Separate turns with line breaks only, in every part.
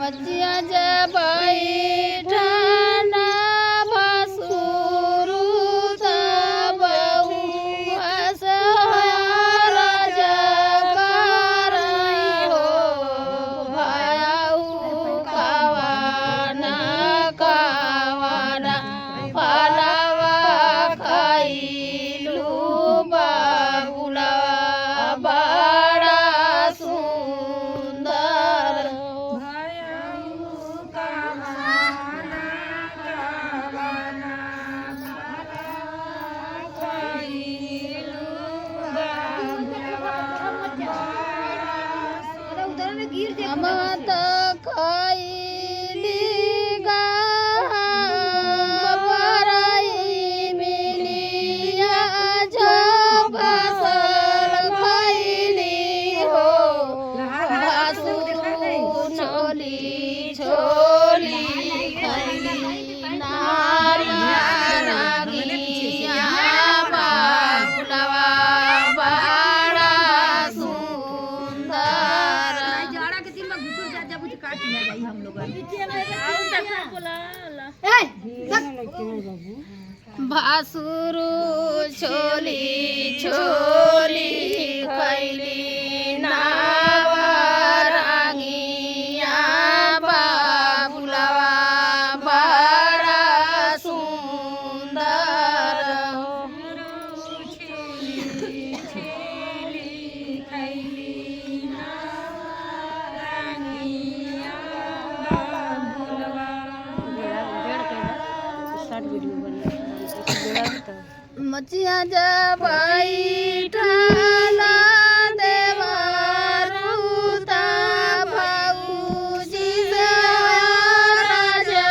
मचिया बैठना भसुरु तबहु असहाय राजा करई हो भयउ कवाना कवाना फलवा खइलु बाबुला बड़ा सुंदर अमत खइली बरई मिलिया झपसल खइली हो भासुरु छोली छोली खइली नारिया रागिया बाबुलवा बड़ा सुंदर भासुरु छोली छोली खइली नावरांगिया बाबुलवा बड़ा सुंदर मचिया बैठला देवारू भौजी से राजा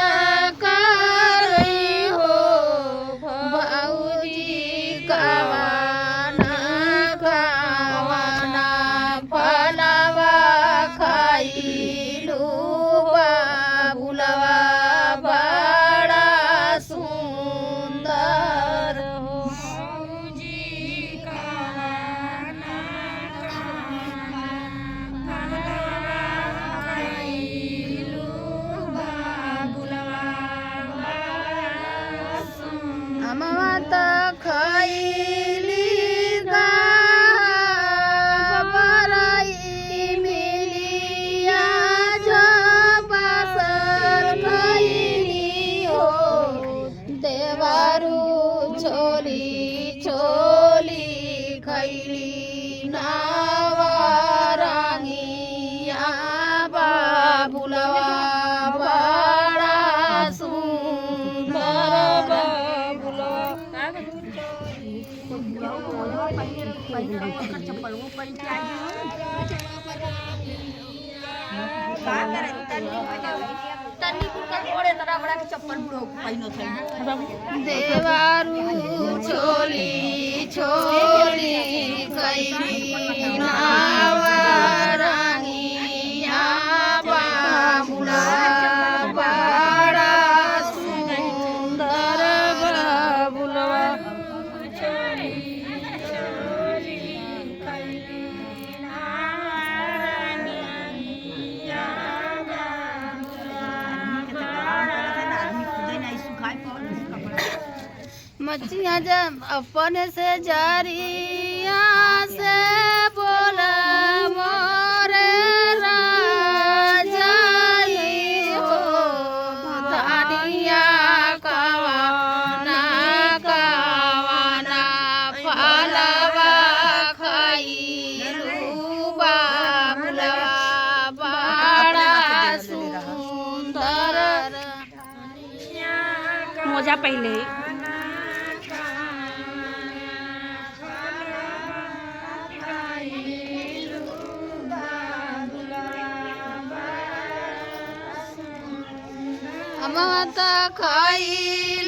करई हो भौजी कवाना कवाना फलवा खइलु बाबुलवा बड़ा सुंदर अमत खइली बरई मिलिया झपसल खइली हो देवारू छोली छोली खइली नावरांगिया बाबुलवा बड़ा सुंदर देवारू छोली छोली खइली नावरांगिया बाबुला बड़ा सुंदर बाबुलवा मचिया जब अपने से जरिया से बोला मोरे राजा हो धानिया कवाना कवाना फलवा खइलु बाबुलवा बड़ा सुंदर
मोजा पहले
अमत खइली